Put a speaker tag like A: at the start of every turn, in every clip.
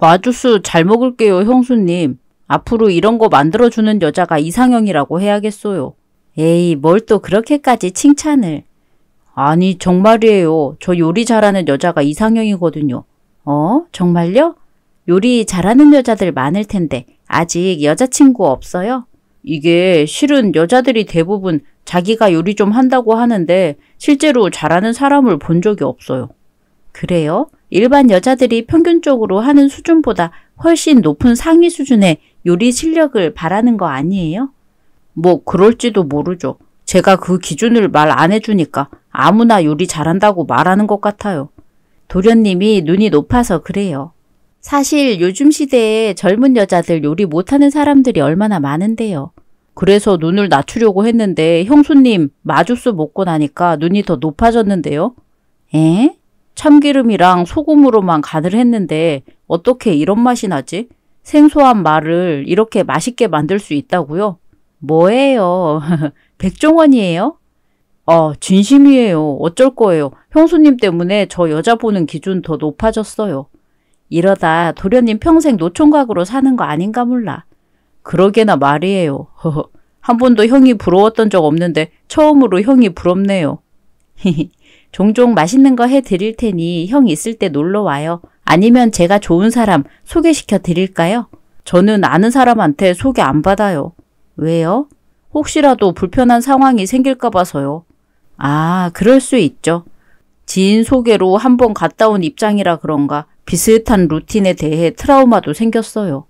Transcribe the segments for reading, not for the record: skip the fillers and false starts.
A: 마주스 잘 먹을게요, 형수님. 앞으로 이런 거 만들어주는 여자가 이상형이라고 해야겠어요. 에이, 뭘 또 그렇게까지 칭찬을. 아니, 정말이에요. 저 요리 잘하는 여자가 이상형이거든요. 정말요? 요리 잘하는 여자들 많을 텐데 아직 여자친구 없어요? 이게 실은 여자들이 대부분 자기가 요리 좀 한다고 하는데 실제로 잘하는 사람을 본 적이 없어요. 그래요? 일반 여자들이 평균적으로 하는 수준보다 훨씬 높은 상위 수준의 요리 실력을 바라는 거 아니에요? 뭐 그럴지도 모르죠. 제가 그 기준을 말 안 해주니까 아무나 요리 잘한다고 말하는 것 같아요. 도련님이 눈이 높아서 그래요. 사실 요즘 시대에 젊은 여자들 요리 못하는 사람들이 얼마나 많은데요. 그래서 눈을 낮추려고 했는데 형수님 마주스 먹고 나니까 눈이 더 높아졌는데요. 에? 참기름이랑 소금으로만 간을 했는데 어떻게 이런 맛이 나지? 생소한 말을 이렇게 맛있게 만들 수 있다고요? 뭐예요? 백종원이에요? 진심이에요. 어쩔 거예요. 형수님 때문에 저 여자 보는 기준 더 높아졌어요. 이러다 도련님 평생 노총각으로 사는 거 아닌가 몰라. 그러게나 말이에요. 한 번도 형이 부러웠던 적 없는데 처음으로 형이 부럽네요. 종종 맛있는 거 해드릴 테니 형 있을 때 놀러 와요. 아니면 제가 좋은 사람 소개시켜 드릴까요? 저는 아는 사람한테 소개 안 받아요. 왜요? 혹시라도 불편한 상황이 생길까 봐서요. 아, 그럴 수 있죠. 지인 소개로 한번 갔다 온 입장이라 그런가 비슷한 루틴에 대해 트라우마도 생겼어요.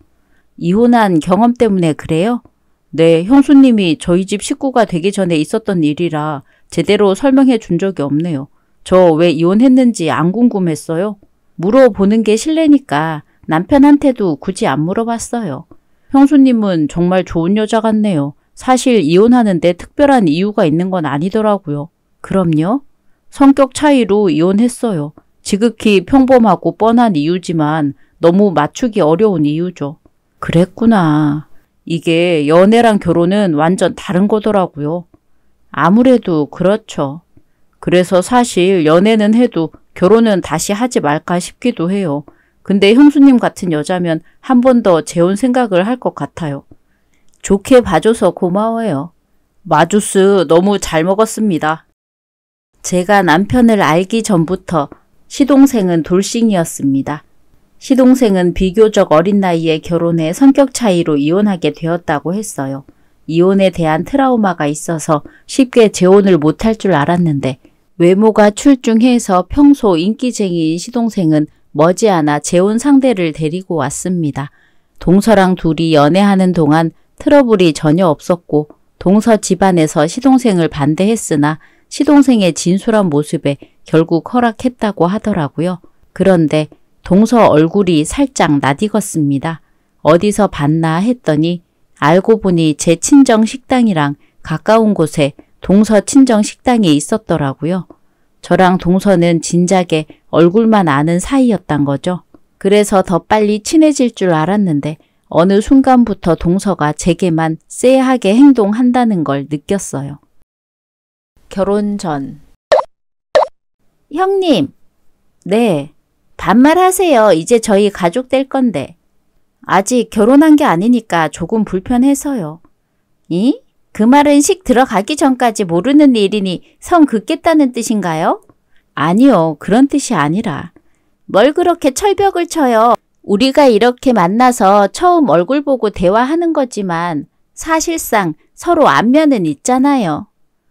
A: 이혼한 경험 때문에 그래요? 네, 형수님이 저희 집 식구가 되기 전에 있었던 일이라 제대로 설명해 준 적이 없네요. 저 왜 이혼했는지 안 궁금했어요? 물어보는 게 실례니까 남편한테도 굳이 안 물어봤어요. 형수님은 정말 좋은 여자 같네요. 사실 이혼하는데 특별한 이유가 있는 건 아니더라고요. 그럼요? 성격 차이로 이혼했어요. 지극히 평범하고 뻔한 이유지만 너무 맞추기 어려운 이유죠. 그랬구나. 이게 연애랑 결혼은 완전 다른 거더라고요. 아무래도 그렇죠. 그래서 사실 연애는 해도 결혼은 다시 하지 말까 싶기도 해요. 근데 형수님 같은 여자면 한 번 더 재혼 생각을 할 것 같아요. 좋게 봐줘서 고마워요. 마주스 너무 잘 먹었습니다. 제가 남편을 알기 전부터 시동생은 돌싱이었습니다. 시동생은 비교적 어린 나이에 결혼해 성격 차이로 이혼하게 되었다고 했어요. 이혼에 대한 트라우마가 있어서 쉽게 재혼을 못할 줄 알았는데 외모가 출중해서 평소 인기쟁이인 시동생은 머지않아 재혼 상대를 데리고 왔습니다. 동서랑 둘이 연애하는 동안 트러블이 전혀 없었고 동서 집안에서 시동생을 반대했으나 시동생의 진솔한 모습에 결국 허락했다고 하더라고요. 그런데 동서 얼굴이 살짝 낯익었습니다. 어디서 봤나 했더니 알고 보니 제 친정 식당이랑 가까운 곳에 동서 친정 식당이 있었더라고요. 저랑 동서는 진작에 얼굴만 아는 사이였단 거죠. 그래서 더 빨리 친해질 줄 알았는데 어느 순간부터 동서가 제게만 쎄하게 행동한다는 걸 느꼈어요. 결혼 전. 형님. 네. 반말하세요. 이제 저희 가족 될 건데. 아직 결혼한 게 아니니까 조금 불편해서요. 이? 그 말은 식 들어가기 전까지 모르는 일이니 성 긋겠다는 뜻인가요? 아니요. 그런 뜻이 아니라. 뭘 그렇게 철벽을 쳐요. 우리가 이렇게 만나서 처음 얼굴 보고 대화하는 거지만 사실상 서로 안면은 있잖아요.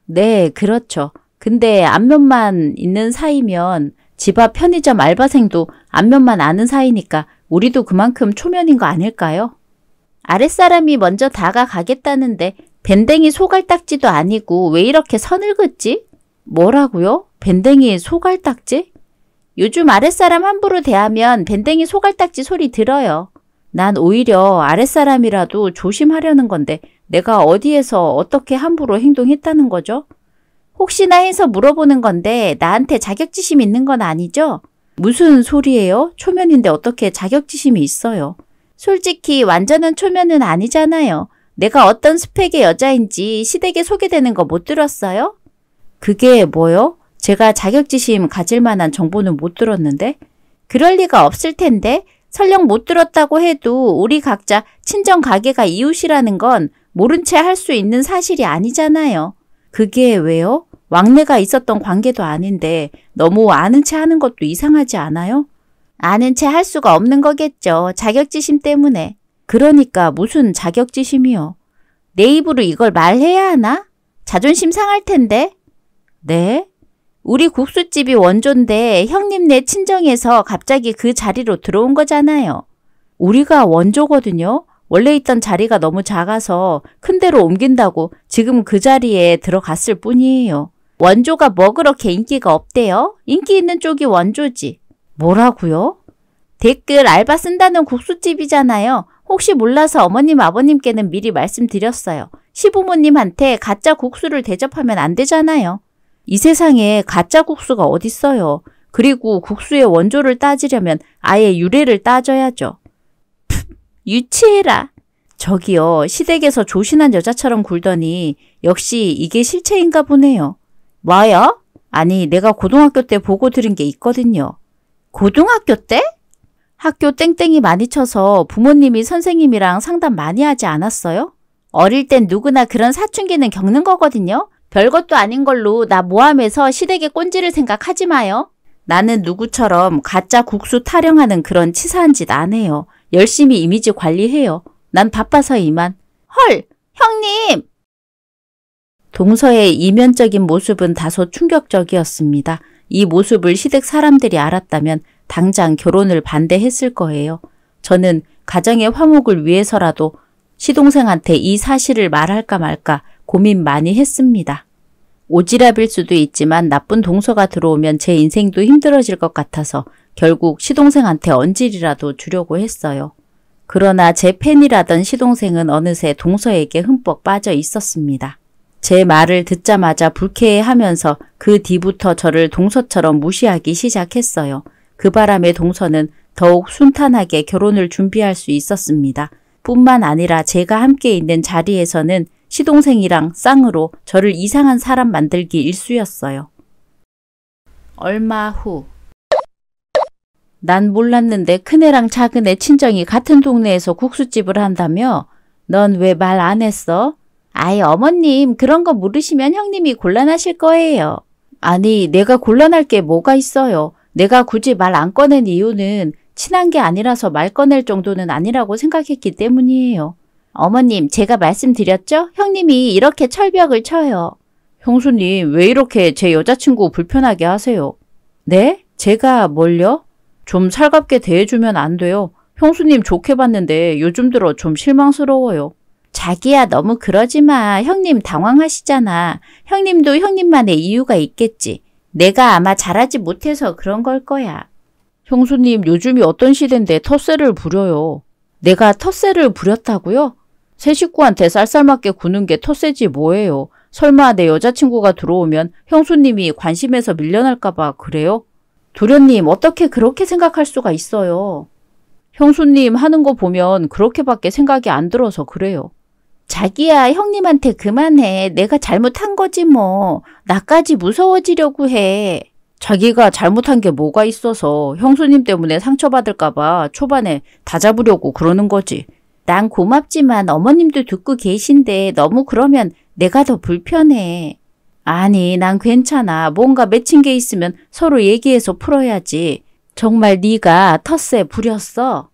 A: 네, 그렇죠. 근데 안면만 있는 사이면 집 앞 편의점 알바생도 안면만 아는 사이니까 우리도 그만큼 초면인 거 아닐까요? 아랫사람이 먼저 다가가겠다는데 밴댕이 소갈딱지도 아니고 왜 이렇게 선을 긋지? 뭐라고요? 밴댕이 소갈딱지? 요즘 아랫사람 함부로 대하면 밴댕이 소갈딱지 소리 들어요. 난 오히려 아랫사람이라도 조심하려는 건데 내가 어디에서 어떻게 함부로 행동했다는 거죠? 혹시나 해서 물어보는 건데 나한테 자격지심 있는 건 아니죠? 무슨 소리예요? 초면인데 어떻게 자격지심이 있어요? 솔직히 완전한 초면은 아니잖아요. 내가 어떤 스펙의 여자인지 시댁에 소개되는 거 못 들었어요? 그게 뭐요? 제가 자격지심 가질 만한 정보는 못 들었는데? 그럴 리가 없을 텐데 설령 못 들었다고 해도 우리 각자 친정 가게가 이웃이라는 건 모른 채 할 수 있는 사실이 아니잖아요. 그게 왜요? 왕래가 있었던 관계도 아닌데 너무 아는 채 하는 것도 이상하지 않아요? 아는 채 할 수가 없는 거겠죠. 자격지심 때문에. 그러니까 무슨 자격지심이요? 내 입으로 이걸 말해야 하나? 자존심 상할 텐데. 네? 우리 국수집이 원조인데 형님네 친정에서 갑자기 그 자리로 들어온 거잖아요. 우리가 원조거든요. 원래 있던 자리가 너무 작아서 큰 데로 옮긴다고 지금 그 자리에 들어갔을 뿐이에요. 원조가 뭐 그렇게 인기가 없대요? 인기 있는 쪽이 원조지. 뭐라고요? 댓글 알바 쓴다는 국수집이잖아요. 혹시 몰라서 어머님 아버님께는 미리 말씀드렸어요. 시부모님한테 가짜 국수를 대접하면 안 되잖아요. 이 세상에 가짜 국수가 어딨어요. 그리고 국수의 원조를 따지려면 아예 유래를 따져야죠. 유치해라. 저기요, 시댁에서 조신한 여자처럼 굴더니 역시 이게 실체인가 보네요. 뭐요? 아니, 내가 고등학교 때 보고 들은 게 있거든요. 고등학교 때? 학교 땡땡이 많이 쳐서 부모님이 선생님이랑 상담 많이 하지 않았어요? 어릴 땐 누구나 그런 사춘기는 겪는 거거든요. 별것도 아닌 걸로 나 모함해서 시댁에 꼰지를 생각하지 마요. 나는 누구처럼 가짜 국수 타령하는 그런 치사한 짓 안 해요. 열심히 이미지 관리해요. 난 바빠서 이만. 헐! 형님! 동서의 이면적인 모습은 다소 충격적이었습니다. 이 모습을 시댁 사람들이 알았다면 당장 결혼을 반대했을 거예요. 저는 가정의 화목을 위해서라도 시동생한테 이 사실을 말할까 말까 고민 많이 했습니다. 오지랖일 수도 있지만 나쁜 동서가 들어오면 제 인생도 힘들어질 것 같아서 결국 시동생한테 언질이라도 주려고 했어요. 그러나 제 팬이라던 시동생은 어느새 동서에게 흠뻑 빠져 있었습니다. 제 말을 듣자마자 불쾌해하면서 그 뒤부터 저를 동서처럼 무시하기 시작했어요. 그 바람에 동서는 더욱 순탄하게 결혼을 준비할 수 있었습니다. 뿐만 아니라 제가 함께 있는 자리에서는 시동생이랑 쌍으로 저를 이상한 사람 만들기 일쑤였어요. 얼마 후. 난 몰랐는데 큰애랑 작은애 친정이 같은 동네에서 국수집을 한다며? 넌 왜 말 안 했어? 아이 어머님 그런 거 물으시면 형님이 곤란하실 거예요. 아니 내가 곤란할 게 뭐가 있어요. 내가 굳이 말 안 꺼낸 이유는 친한 게 아니라서 말 꺼낼 정도는 아니라고 생각했기 때문이에요. 어머님 제가 말씀드렸죠? 형님이 이렇게 철벽을 쳐요. 형수님 왜 이렇게 제 여자친구 불편하게 하세요? 네? 제가 뭘요? 좀 살갑게 대해주면 안 돼요. 형수님 좋게 봤는데 요즘 들어 좀 실망스러워요. 자기야 너무 그러지 마. 형님 당황하시잖아. 형님도 형님만의 이유가 있겠지. 내가 아마 잘하지 못해서 그런 걸 거야. 형수님 요즘이 어떤 시대인데 텃세를 부려요. 내가 텃세를 부렸다고요? 새 식구한테 쌀쌀맞게 구는 게 텃세지 뭐예요. 설마 내 여자친구가 들어오면 형수님이 관심에서 밀려날까 봐 그래요? 도련님 어떻게 그렇게 생각할 수가 있어요. 형수님 하는 거 보면 그렇게밖에 생각이 안 들어서 그래요. 자기야 형님한테 그만해. 내가 잘못한 거지 뭐. 나까지 무서워지려고 해. 자기가 잘못한 게 뭐가 있어서 형수님 때문에 상처받을까 봐 초반에 다 잡으려고 그러는 거지. 난 고맙지만 어머님도 듣고 계신데 너무 그러면 내가 더 불편해. 아니 난 괜찮아. 뭔가 맺힌 게 있으면 서로 얘기해서 풀어야지. 정말 네가 텃세 부렸어?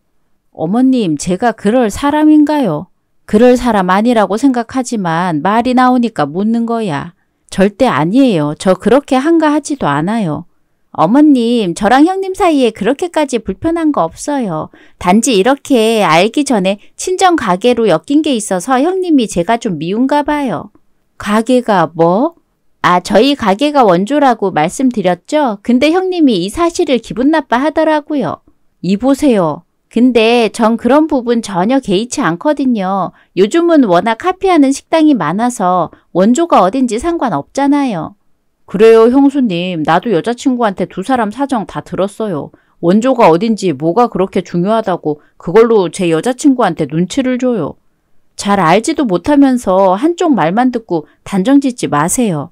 A: 어머님 제가 그럴 사람인가요? 그럴 사람 아니라고 생각하지만 말이 나오니까 묻는 거야. 절대 아니에요. 저 그렇게 한가하지도 않아요. 어머님 저랑 형님 사이에 그렇게까지 불편한 거 없어요. 단지 이렇게 알기 전에 친정 가게로 엮인 게 있어서 형님이 제가 좀 미운가 봐요. 가게가 뭐? 아 저희 가게가 원조라고 말씀드렸죠? 근데 형님이 이 사실을 기분 나빠 하더라고요. 이보세요. 근데 전 그런 부분 전혀 개의치 않거든요. 요즘은 워낙 카피하는 식당이 많아서 원조가 어딘지 상관없잖아요. 그래요 형수님. 나도 여자친구한테 두 사람 사정 다 들었어요. 원조가 어딘지 뭐가 그렇게 중요하다고 그걸로 제 여자친구한테 눈치를 줘요. 잘 알지도 못하면서 한쪽 말만 듣고 단정 짓지 마세요.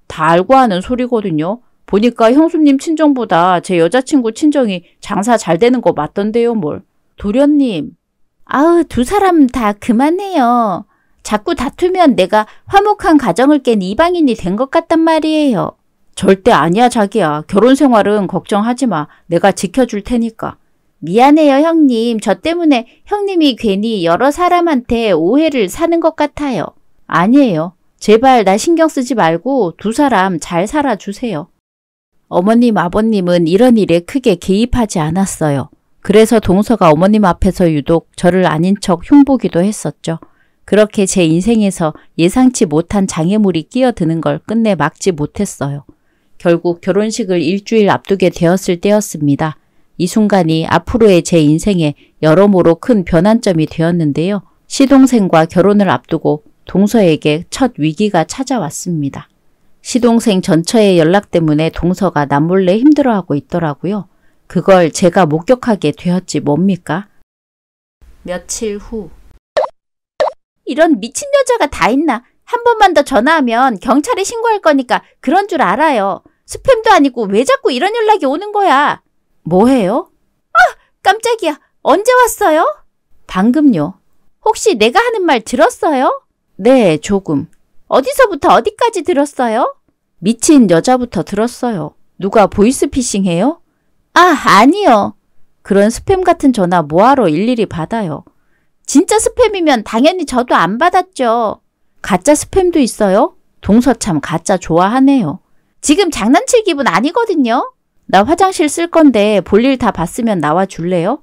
A: 다 알고 하는 소리거든요. 보니까 형수님 친정보다 제 여자친구 친정이 장사 잘 되는 거 맞던데요, 뭘. 도련님. 아우, 두 사람 다 그만해요. 자꾸 다투면 내가 화목한 가정을 깬 이방인이 된 것 같단 말이에요. 절대 아니야, 자기야. 결혼 생활은 걱정하지 마. 내가 지켜줄 테니까. 미안해요, 형님. 저 때문에 형님이 괜히 여러 사람한테 오해를 사는 것 같아요. 아니에요. 제발 나 신경 쓰지 말고 두 사람 잘 살아주세요. 어머님, 아버님은 이런 일에 크게 개입하지 않았어요. 그래서 동서가 어머님 앞에서 유독 저를 아닌 척 흉보기도 했었죠. 그렇게 제 인생에서 예상치 못한 장애물이 끼어드는 걸 끝내 막지 못했어요. 결국 결혼식을 일주일 앞두게 되었을 때였습니다. 이 순간이 앞으로의 제 인생에 여러모로 큰 변환점이 되었는데요. 시동생과 결혼을 앞두고 동서에게 첫 위기가 찾아왔습니다. 시동생 전처의 연락 때문에 동서가 남몰래 힘들어하고 있더라고요. 그걸 제가 목격하게 되었지 뭡니까? 며칠 후. 이런 미친 여자가 다 있나? 한 번만 더 전화하면 경찰에 신고할 거니까 그런 줄 알아요. 스팸도 아니고 왜 자꾸 이런 연락이 오는 거야? 뭐해요? 아, 깜짝이야. 언제 왔어요? 방금요. 혹시 내가 하는 말 들었어요? 네, 조금. 어디서부터 어디까지 들었어요? 미친 여자부터 들었어요. 누가 보이스피싱 해요? 아, 아니요. 그런 스팸 같은 전화 뭐하러 일일이 받아요? 진짜 스팸이면 당연히 저도 안 받았죠. 가짜 스팸도 있어요? 동서 참 가짜 좋아하네요. 지금 장난칠 기분 아니거든요. 나 화장실 쓸 건데 볼일 다 봤으면 나와 줄래요?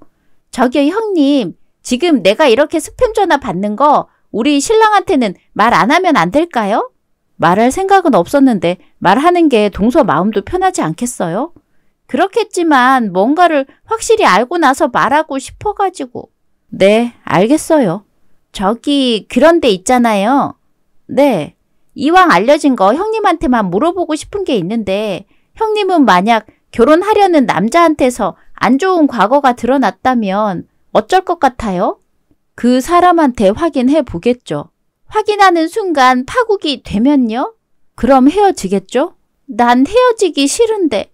A: 저기요, 형님. 지금 내가 이렇게 스팸 전화 받는 거 우리 신랑한테는 말 안 하면 안 될까요? 말할 생각은 없었는데 말하는 게 동서 마음도 편하지 않겠어요? 그렇겠지만 뭔가를 확실히 알고 나서 말하고 싶어가지고. 네, 알겠어요. 저기 그런 데 있잖아요. 네, 이왕 알려진 거 형님한테만 물어보고 싶은 게 있는데 형님은 만약 결혼하려는 남자한테서 안 좋은 과거가 드러났다면 어쩔 것 같아요? 그 사람한테 확인해 보겠죠. 확인하는 순간 파국이 되면요? 그럼 헤어지겠죠? 난 헤어지기 싫은데.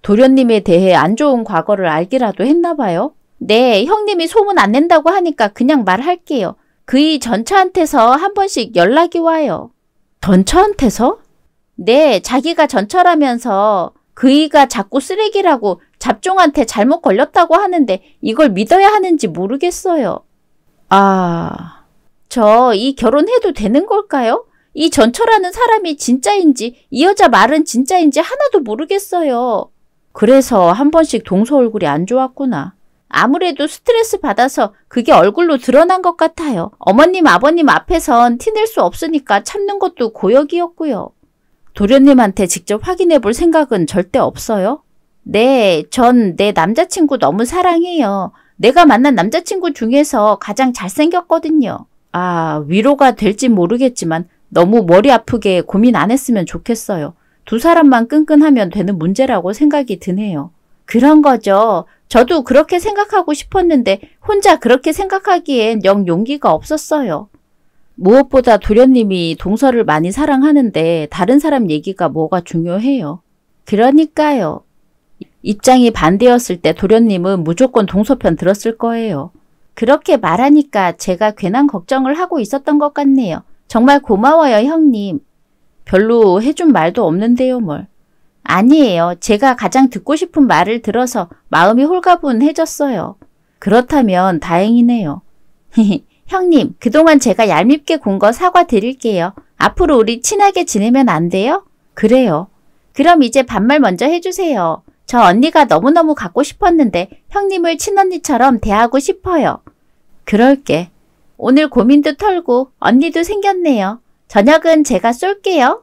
A: 도련님에 대해 안 좋은 과거를 알기라도 했나 봐요. 네, 형님이 소문 안 낸다고 하니까 그냥 말할게요. 그이 전처한테서 한 번씩 연락이 와요. 전처한테서? 네, 자기가 전처라면서 그이가 자꾸 쓰레기라고 잡종한테 잘못 걸렸다고 하는데 이걸 믿어야 하는지 모르겠어요. 아, 저 이 결혼해도 되는 걸까요? 이 전처라는 사람이 진짜인지 이 여자 말은 진짜인지 하나도 모르겠어요. 그래서 한 번씩 동서 얼굴이 안 좋았구나. 아무래도 스트레스 받아서 그게 얼굴로 드러난 것 같아요. 어머님, 아버님 앞에선 티낼 수 없으니까 참는 것도 고역이었고요. 도련님한테 직접 확인해 볼 생각은 절대 없어요? 네, 전 내 남자친구 너무 사랑해요. 내가 만난 남자친구 중에서 가장 잘생겼거든요. 아, 위로가 될진 모르겠지만 너무 머리 아프게 고민 안 했으면 좋겠어요. 두 사람만 끈끈하면 되는 문제라고 생각이 드네요. 그런 거죠. 저도 그렇게 생각하고 싶었는데 혼자 그렇게 생각하기엔 영 용기가 없었어요. 무엇보다 도련님이 동서를 많이 사랑하는데 다른 사람 얘기가 뭐가 중요해요. 그러니까요. 입장이 반대였을 때 도련님은 무조건 동서 편 들었을 거예요. 그렇게 말하니까 제가 괜한 걱정을 하고 있었던 것 같네요. 정말 고마워요, 형님. 별로 해준 말도 없는데요, 뭘. 아니에요. 제가 가장 듣고 싶은 말을 들어서 마음이 홀가분해졌어요. 그렇다면 다행이네요. 형님, 그동안 제가 얄밉게 군 거 사과드릴게요. 앞으로 우리 친하게 지내면 안 돼요? 그래요. 그럼 이제 반말 먼저 해주세요. 저 언니가 너무너무 갖고 싶었는데 형님을 친언니처럼 대하고 싶어요. 그럴게. 오늘 고민도 털고 언니도 생겼네요. 저녁은 제가 쏠게요.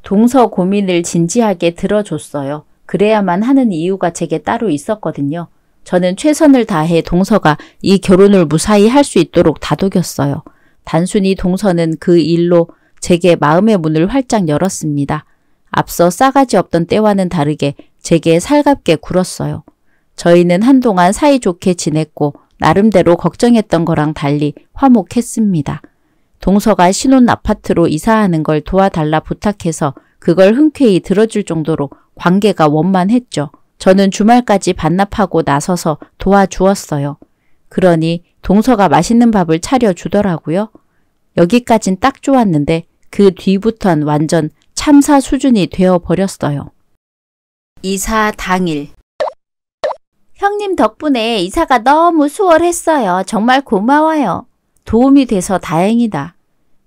A: 동서 고민을 진지하게 들어줬어요. 그래야만 하는 이유가 제게 따로 있었거든요. 저는 최선을 다해 동서가 이 결혼을 무사히 할 수 있도록 다독였어요. 단순히 동서는 그 일로 제게 마음의 문을 활짝 열었습니다. 앞서 싸가지 없던 때와는 다르게 제게 살갑게 굴었어요. 저희는 한동안 사이좋게 지냈고 나름대로 걱정했던 거랑 달리 화목했습니다. 동서가 신혼 아파트로 이사하는 걸 도와달라 부탁해서 그걸 흔쾌히 들어줄 정도로 관계가 원만했죠. 저는 주말까지 반납하고 나서서 도와주었어요. 그러니 동서가 맛있는 밥을 차려주더라고요. 여기까진 딱 좋았는데 그 뒤부턴 완전 참사 수준이 되어버렸어요. 이사 당일. 형님 덕분에 이사가 너무 수월했어요. 정말 고마워요. 도움이 돼서 다행이다.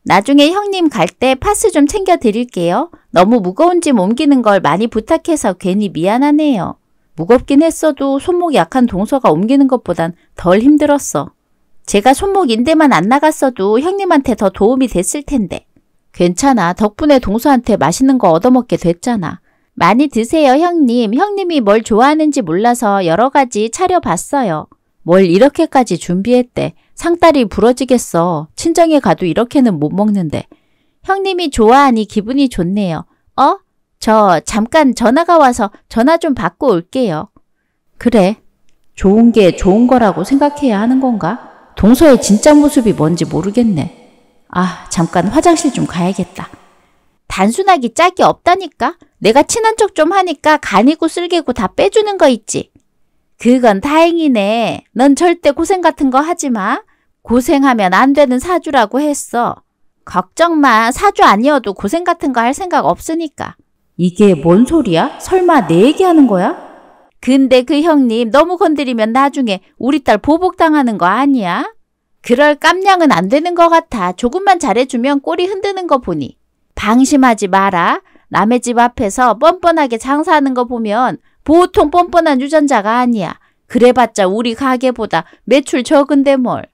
A: 나중에 형님 갈 때 파스 좀 챙겨 드릴게요. 너무 무거운 짐 옮기는 걸 많이 부탁해서 괜히 미안하네요. 무겁긴 했어도 손목 약한 동서가 옮기는 것보단 덜 힘들었어. 제가 손목 인대만 안 나갔어도 형님한테 더 도움이 됐을 텐데. 괜찮아. 덕분에 동서한테 맛있는 거 얻어먹게 됐잖아. 많이 드세요, 형님. 형님이 뭘 좋아하는지 몰라서 여러 가지 차려봤어요. 뭘 이렇게까지 준비했대. 상다리 부러지겠어. 친정에 가도 이렇게는 못 먹는데. 형님이 좋아하니 기분이 좋네요. 저 잠깐 전화가 와서 전화 좀 받고 올게요. 그래. 좋은 게 좋은 거라고 생각해야 하는 건가? 동서의 진짜 모습이 뭔지 모르겠네. 잠깐 화장실 좀 가야겠다. 단순하기 짝이 없다니까? 내가 친한 척 좀 하니까 간이고 쓸개고 다 빼주는 거 있지. 그건 다행이네. 넌 절대 고생 같은 거 하지 마. 고생하면 안 되는 사주라고 했어. 걱정 마. 사주 아니어도 고생 같은 거 할 생각 없으니까. 이게 뭔 소리야? 설마 내 얘기하는 거야? 근데 그 형님 너무 건드리면 나중에 우리 딸 보복당하는 거 아니야? 그럴 깜냥은 안 되는 것 같아. 조금만 잘해주면 꼬리 흔드는 거 보니. 방심하지 마라. 남의 집 앞에서 뻔뻔하게 장사하는 거 보면 보통 뻔뻔한 유전자가 아니야. 그래봤자 우리 가게보다 매출 적은데 뭘.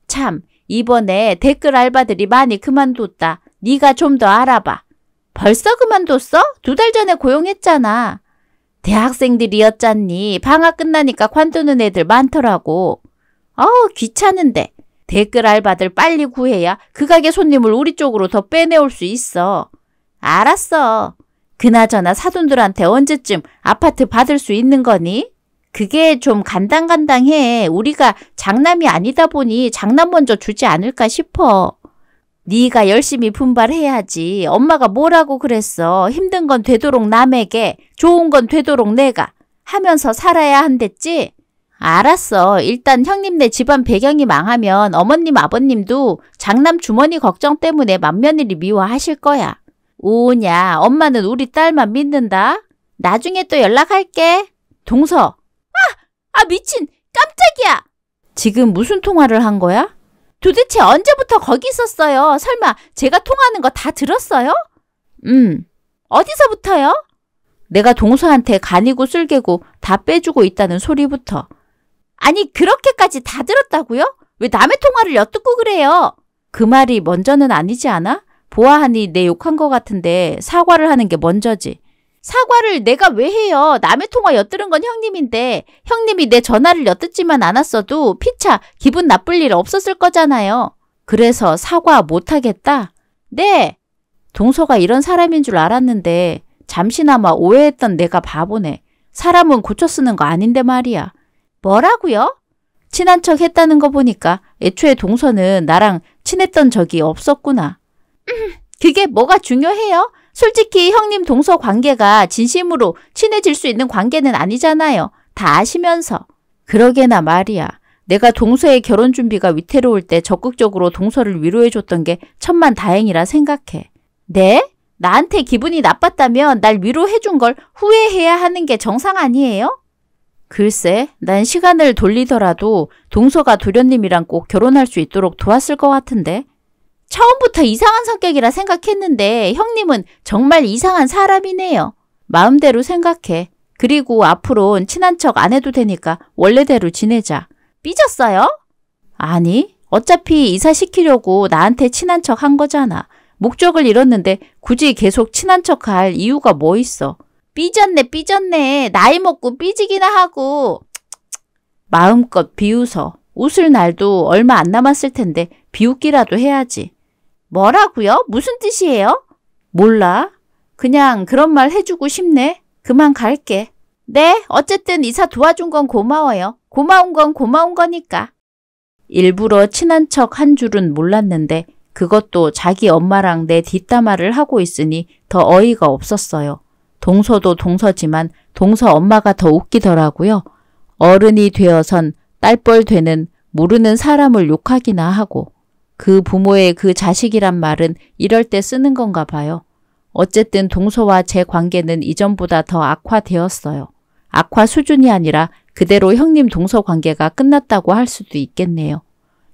A: 참, 이번에 댓글 알바들이 많이 그만뒀다. 네가 좀 더 알아봐. 벌써 그만뒀어? 2달 전에 고용했잖아. 대학생들이었잖니. 방학 끝나니까 관두는 애들 많더라고. 귀찮은데. 댓글 알바들 빨리 구해야 그 가게 손님을 우리 쪽으로 더 빼내올 수 있어. 알았어. 그나저나 사돈들한테 언제쯤 아파트 받을 수 있는 거니? 그게 좀 간당간당해. 우리가 장남이 아니다 보니 장남 먼저 주지 않을까 싶어. 네가 열심히 분발해야지. 엄마가 뭐라고 그랬어. 힘든 건 되도록 남에게, 좋은 건 되도록 내가 하면서 살아야 한댔지? 알았어. 일단 형님네 집안 배경이 망하면 어머님 아버님도 장남 주머니 걱정 때문에 맏며느리 미워하실 거야. 오냐, 엄마는 우리 딸만 믿는다. 나중에 또 연락할게. 동서. 미친! 깜짝이야! 지금 무슨 통화를 한 거야? 도대체 언제부터 거기 있었어요? 설마 제가 통화하는 거 다 들었어요? 어디서부터요? 내가 동서한테 간이고 쓸개고 다 빼주고 있다는 소리부터. 아니, 그렇게까지 다 들었다고요? 왜 남의 통화를 엿듣고 그래요? 그 말이 먼저는 아니지 않아? 보아하니 내 욕한 거 같은데 사과를 하는 게 먼저지. 사과를 내가 왜 해요? 남의 통화 엿들은 건 형님인데 형님이 내 전화를 엿듣지만 않았어도 피차 기분 나쁠 일 없었을 거잖아요. 그래서 사과 못하겠다? 네. 동서가 이런 사람인 줄 알았는데 잠시나마 오해했던 내가 바보네. 사람은 고쳐 쓰는 거 아닌데 말이야. 뭐라고요? 친한 척 했다는 거 보니까 애초에 동서는 나랑 친했던 적이 없었구나. 그게 뭐가 중요해요? 솔직히 형님 동서 관계가 진심으로 친해질 수 있는 관계는 아니잖아요. 다 아시면서. 그러게나 말이야. 내가 동서의 결혼 준비가 위태로울 때 적극적으로 동서를 위로해줬던 게 천만다행이라 생각해. 네? 나한테 기분이 나빴다면 날 위로해준 걸 후회해야 하는 게 정상 아니에요? 글쎄, 난 시간을 돌리더라도 동서가 도련님이랑 꼭 결혼할 수 있도록 도왔을 것 같은데. 처음부터 이상한 성격이라 생각했는데 형님은 정말 이상한 사람이네요. 마음대로 생각해. 그리고 앞으로는 친한 척 안 해도 되니까 원래대로 지내자. 삐졌어요? 아니, 어차피 이사시키려고 나한테 친한 척 한 거잖아. 목적을 잃었는데 굳이 계속 친한 척 할 이유가 뭐 있어. 삐졌네. 나이 먹고 삐지기나 하고. 마음껏 비웃어. 웃을 날도 얼마 안 남았을 텐데 비웃기라도 해야지. 뭐라고요? 무슨 뜻이에요? 몰라. 그냥 그런 말 해주고 싶네. 그만 갈게. 네, 어쨌든 이사 도와준 건 고마워요. 고마운 건 고마운 거니까. 일부러 친한 척 한 줄은 몰랐는데 그것도 자기 엄마랑 내 뒷담화를 하고 있으니 더 어이가 없었어요. 동서도 동서지만 동서 엄마가 더 웃기더라고요. 어른이 되어선 딸뻘 되는 모르는 사람을 욕하기나 하고 그 부모의 그 자식이란 말은 이럴 때 쓰는 건가 봐요. 어쨌든 동서와 제 관계는 이전보다 더 악화되었어요. 악화 수준이 아니라 그대로 형님 동서 관계가 끝났다고 할 수도 있겠네요.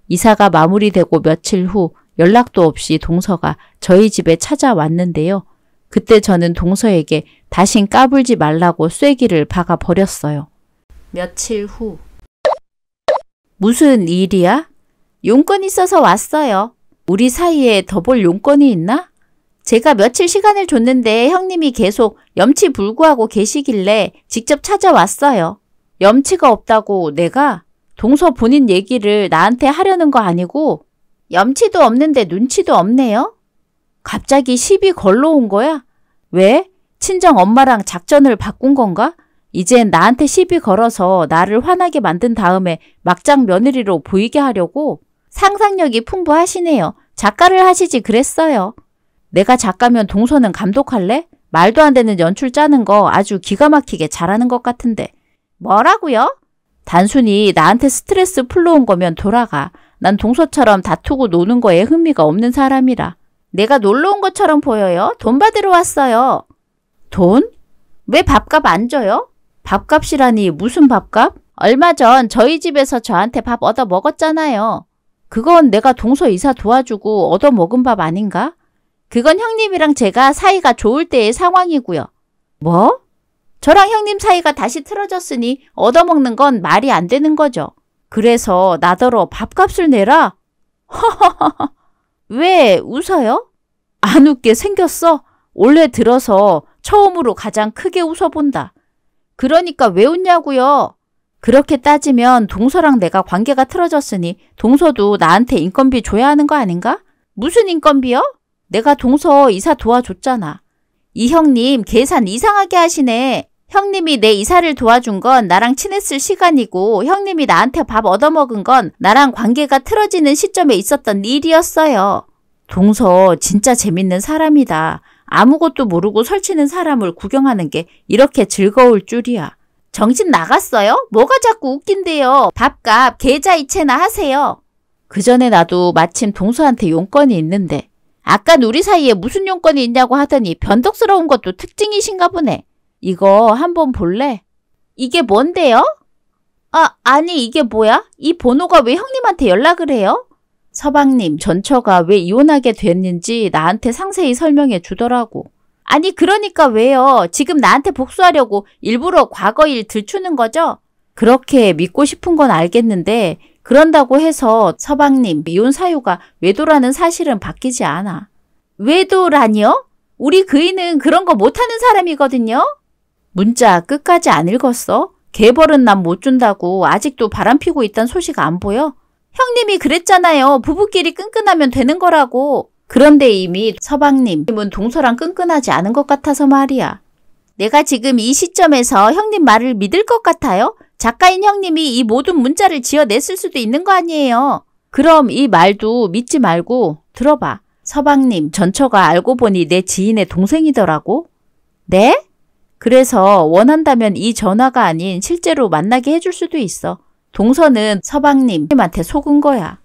A: 이사가 마무리되고 며칠 후 연락도 없이 동서가 저희 집에 찾아왔는데요. 그때 저는 동서에게 다신 까불지 말라고 쐐기를 박아버렸어요. 며칠 후. 무슨 일이야? 용건 있어서 왔어요. 우리 사이에 더 볼 용건이 있나? 제가 며칠 시간을 줬는데 형님이 계속 염치 불구하고 계시길래 직접 찾아왔어요. 염치가 없다고 내가? 동서 본인 얘기를 나한테 하려는 거 아니고? 염치도 없는데 눈치도 없네요. 갑자기 시비 걸러 온 거야? 왜? 친정 엄마랑 작전을 바꾼 건가? 이젠 나한테 시비 걸어서 나를 화나게 만든 다음에 막장 며느리로 보이게 하려고? 상상력이 풍부하시네요. 작가를 하시지 그랬어요. 내가 작가면 동서는 감독할래? 말도 안 되는 연출 짜는 거 아주 기가 막히게 잘하는 것 같은데. 뭐라고요? 단순히 나한테 스트레스 풀러온 거면 돌아가. 난 동서처럼 다투고 노는 거에 흥미가 없는 사람이라. 내가 놀러 온 것처럼 보여요? 돈 받으러 왔어요. 돈? 왜 밥값 안 줘요? 밥값이라니 무슨 밥값? 얼마 전 저희 집에서 저한테 밥 얻어 먹었잖아요. 그건 내가 동서 이사 도와주고 얻어 먹은 밥 아닌가? 그건 형님이랑 제가 사이가 좋을 때의 상황이고요. 뭐? 저랑 형님 사이가 다시 틀어졌으니 얻어먹는 건 말이 안 되는 거죠. 그래서 나더러 밥값을 내라? 허허허허. 왜 웃어요? 안 웃게 생겼어? 올해 들어서 처음으로 가장 크게 웃어본다. 그러니까 왜 웃냐고요? 그렇게 따지면 동서랑 내가 관계가 틀어졌으니 동서도 나한테 인건비 줘야 하는 거 아닌가? 무슨 인건비요? 내가 동서 이사 도와줬잖아. 이 형님 계산 이상하게 하시네. 형님이 내 이사를 도와준 건 나랑 친했을 시간이고 형님이 나한테 밥 얻어먹은 건 나랑 관계가 틀어지는 시점에 있었던 일이었어요. 동서 진짜 재밌는 사람이다. 아무것도 모르고 설치는 사람을 구경하는 게 이렇게 즐거울 줄이야. 정신 나갔어요? 뭐가 자꾸 웃긴데요. 밥값 계좌이체나 하세요. 그 전에 나도 마침 동서한테 용건이 있는데 아까 우리 사이에 무슨 용건이 있냐고 하더니 변덕스러운 것도 특징이신가 보네. 이거 한번 볼래? 이게 뭔데요? 아니 이게 뭐야? 이 번호가 왜 형님한테 연락을 해요? 서방님, 전처가 왜 이혼하게 됐는지 나한테 상세히 설명해 주더라고. 아니 그러니까 왜요? 지금 나한테 복수하려고 일부러 과거 일 들추는 거죠? 그렇게 믿고 싶은 건 알겠는데 그런다고 해서 서방님, 이혼 사유가 외도라는 사실은 바뀌지 않아. 외도라니요? 우리 그이는 그런 거 못하는 사람이거든요? 문자 끝까지 안 읽었어? 개벌은 난 못 준다고 아직도 바람피고 있단 소식 안 보여? 형님이 그랬잖아요. 부부끼리 끈끈하면 되는 거라고. 그런데 이미 서방님은 동서랑 끈끈하지 않은 것 같아서 말이야. 내가 지금 이 시점에서 형님 말을 믿을 것 같아요? 작가인 형님이 이 모든 문자를 지어냈을 수도 있는 거 아니에요. 그럼 이 말도 믿지 말고 들어봐. 서방님, 전처가 알고 보니 내 지인의 동생이더라고. 네? 그래서 원한다면 이 전화가 아닌 실제로 만나게 해줄 수도 있어. 동서는 서방님한테 속은 거야.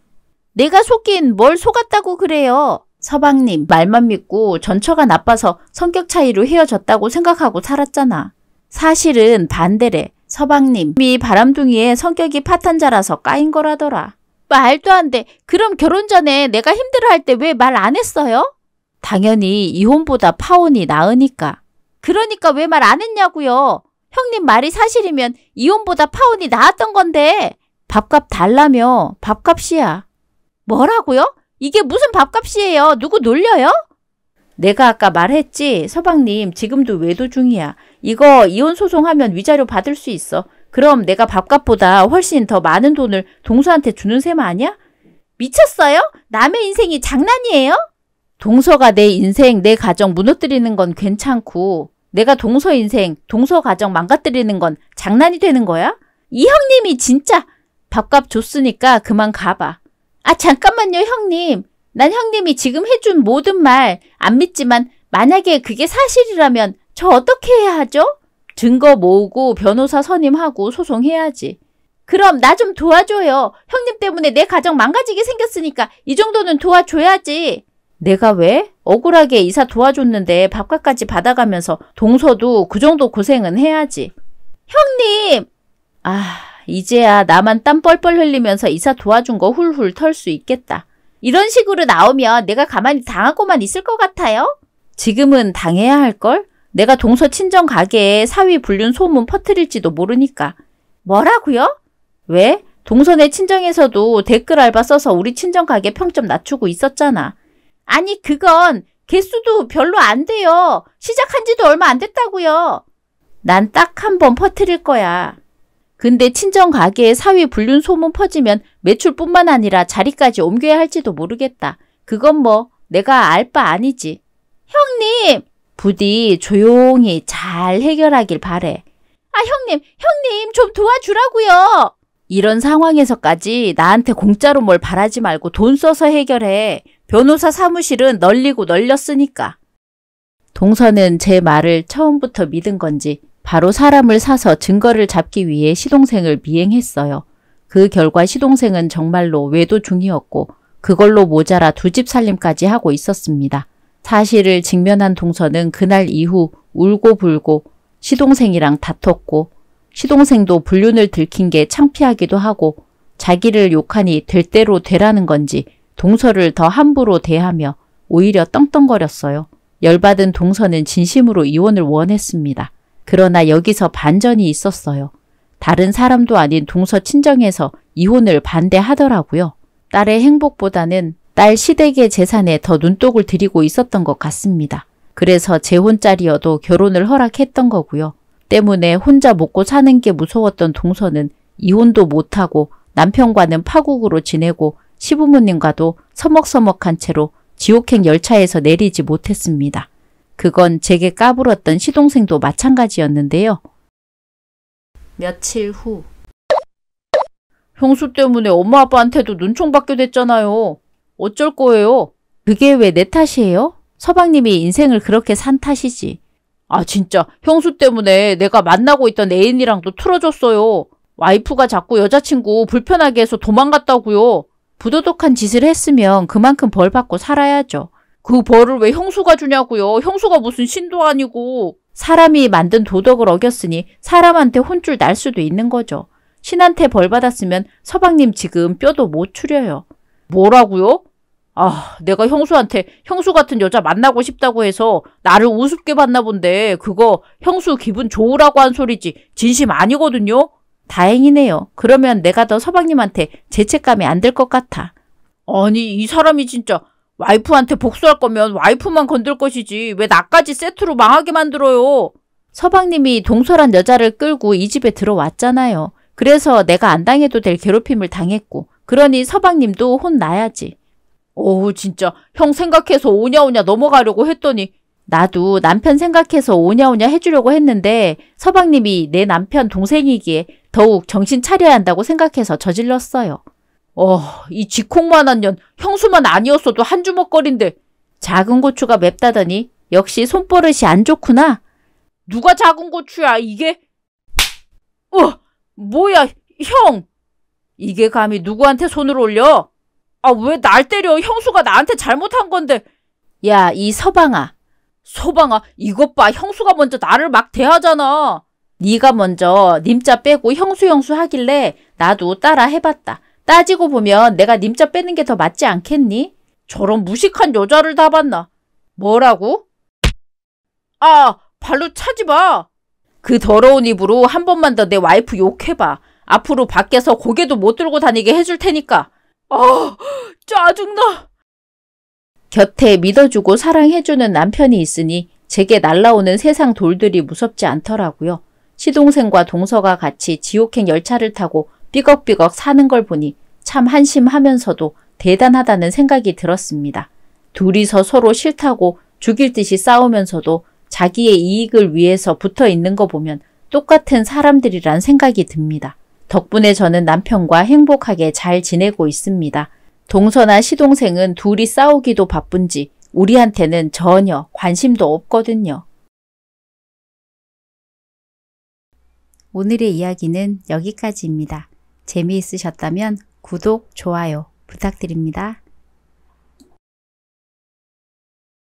A: 내가 속긴 뭘 속았다고 그래요. 서방님 말만 믿고 전처가 나빠서 성격 차이로 헤어졌다고 생각하고 살았잖아. 사실은 반대래. 서방님이 바람둥이에 성격이 파탄자라서 까인 거라더라. 말도 안 돼. 그럼 결혼 전에 내가 힘들어할 때 왜 말 안 했어요? 당연히 이혼보다 파혼이 나으니까. 그러니까 왜 말 안 했냐고요. 형님 말이 사실이면 이혼보다 파혼이 나았던 건데. 밥값 달라며. 밥값이야. 뭐라고요? 이게 무슨 밥값이에요? 누구 놀려요? 내가 아까 말했지. 서방님 지금도 외도 중이야. 이거 이혼 소송하면 위자료 받을 수 있어. 그럼 내가 밥값보다 훨씬 더 많은 돈을 동서한테 주는 셈 아니야? 미쳤어요? 남의 인생이 장난이에요? 동서가 내 인생, 내 가정 무너뜨리는 건 괜찮고 내가 동서 인생, 동서 가정 망가뜨리는 건 장난이 되는 거야? 이 형님이 진짜 밥값 줬으니까 그만 가봐. 잠깐만요 형님. 난 형님이 지금 해준 모든 말 안 믿지만 만약에 그게 사실이라면 저 어떻게 해야 하죠? 증거 모으고 변호사 선임하고 소송해야지. 그럼 나 좀 도와줘요. 형님 때문에 내 가정 망가지게 생겼으니까 이 정도는 도와줘야지. 내가 왜? 억울하게 이사 도와줬는데 밥값까지 받아가면서 동서도 그 정도 고생은 해야지. 형님! 이제야 나만 땀 뻘뻘 흘리면서 이사 도와준 거 훌훌 털 수 있겠다. 이런 식으로 나오면 내가 가만히 당하고만 있을 것 같아요? 지금은 당해야 할걸? 내가 동서 친정 가게에 사위 불륜 소문 퍼뜨릴지도 모르니까. 뭐라고요? 왜? 동서네 친정에서도 댓글 알바 써서 우리 친정 가게 평점 낮추고 있었잖아. 아니 그건 개수도 별로 안 돼요. 시작한 지도 얼마 안 됐다고요. 난 딱 한 번 퍼뜨릴 거야. 근데 친정 가게에 사위 불륜 소문 퍼지면 매출뿐만 아니라 자리까지 옮겨야 할지도 모르겠다. 그건 뭐 내가 알 바 아니지. 형님! 부디 조용히 잘 해결하길 바래. 형님 좀 도와주라고요. 이런 상황에서까지 나한테 공짜로 뭘 바라지 말고 돈 써서 해결해. 변호사 사무실은 널리고 널렸으니까. 동서는 제 말을 처음부터 믿은 건지 바로 사람을 사서 증거를 잡기 위해 시동생을 미행했어요. 그 결과 시동생은 정말로 외도 중이었고 그걸로 모자라 두 집 살림까지 하고 있었습니다. 사실을 직면한 동서는 그날 이후 울고불고 시동생이랑 다퉜고 시동생도 불륜을 들킨 게 창피하기도 하고 자기를 욕하니 될 대로 되라는 건지 동서를 더 함부로 대하며 오히려 떵떵거렸어요. 열받은 동서는 진심으로 이혼을 원했습니다. 그러나 여기서 반전이 있었어요. 다른 사람도 아닌 동서 친정에서 이혼을 반대하더라고요. 딸의 행복보다는 딸 시댁의 재산에 더 눈독을 들이고 있었던 것 같습니다. 그래서 재혼짜리여도 결혼을 허락했던 거고요. 때문에 혼자 먹고 사는 게 무서웠던 동서는 이혼도 못하고 남편과는 파국으로 지내고 시부모님과도 서먹서먹한 채로 지옥행 열차에서 내리지 못했습니다. 그건 제게 까불었던 시동생도 마찬가지였는데요. 며칠 후. 형수 때문에 엄마 아빠한테도 눈총받게 됐잖아요. 어쩔 거예요? 그게 왜 내 탓이에요? 서방님이 인생을 그렇게 산 탓이지. 진짜 형수 때문에 내가 만나고 있던 애인이랑도 틀어졌어요. 와이프가 자꾸 여자친구 불편하게 해서 도망갔다고요. 부도덕한 짓을 했으면 그만큼 벌 받고 살아야죠. 그 벌을 왜 형수가 주냐고요. 형수가 무슨 신도 아니고. 사람이 만든 도덕을 어겼으니 사람한테 혼쭐 날 수도 있는 거죠. 신한테 벌 받았으면 서방님 지금 뼈도 못 추려요. 뭐라고요? 내가 형수한테 형수 같은 여자 만나고 싶다고 해서 나를 우습게 봤나 본데 그거 형수 기분 좋으라고 한 소리지 진심 아니거든요? 다행이네요. 그러면 내가 더 서방님한테 죄책감이 안 들 것 같아. 아니 이 사람이 진짜 와이프한테 복수할 거면 와이프만 건들 것이지 왜 나까지 세트로 망하게 만들어요. 서방님이 동서란 여자를 끌고 이 집에 들어왔잖아요. 그래서 내가 안 당해도 될 괴롭힘을 당했고 그러니 서방님도 혼나야지. 진짜 형 생각해서 오냐오냐 넘어가려고 했더니 나도 남편 생각해서 오냐오냐 해주려고 했는데 서방님이 내 남편 동생이기에 더욱 정신 차려야 한다고 생각해서 저질렀어요. 이 쥐콩만한 년 형수만 아니었어도 한 주먹거린데 작은 고추가 맵다더니 역시 손버릇이 안 좋구나. 누가 작은 고추야 이게? 뭐야 형! 이게 감히 누구한테 손을 올려? 왜 날 때려? 형수가 나한테 잘못한 건데. 야, 이 서방아. 서방아, 이것 봐. 형수가 먼저 나를 막 대하잖아. 네가 먼저 님자 빼고 형수 하길래 나도 따라 해봤다. 따지고 보면 내가 님자 빼는 게 더 맞지 않겠니? 저런 무식한 여자를 다 봤나? 뭐라고? 발로 차지 마. 그 더러운 입으로 한 번만 더 내 와이프 욕해봐. 앞으로 밖에서 고개도 못 들고 다니게 해줄 테니까. 짜증나. 곁에 믿어주고 사랑해주는 남편이 있으니 제게 날라오는 세상 돌들이 무섭지 않더라고요. 시동생과 동서가 같이 지옥행 열차를 타고 삐걱삐걱 사는 걸 보니 참 한심하면서도 대단하다는 생각이 들었습니다. 둘이서 서로 싫다고 죽일 듯이 싸우면서도 자기의 이익을 위해서 붙어 있는 거 보면 똑같은 사람들이란 생각이 듭니다. 덕분에 저는 남편과 행복하게 잘 지내고 있습니다. 동서나 시동생은 둘이 싸우기도 바쁜지 우리한테는 전혀 관심도 없거든요. 오늘의 이야기는 여기까지입니다. 재미있으셨다면 구독, 좋아요 부탁드립니다.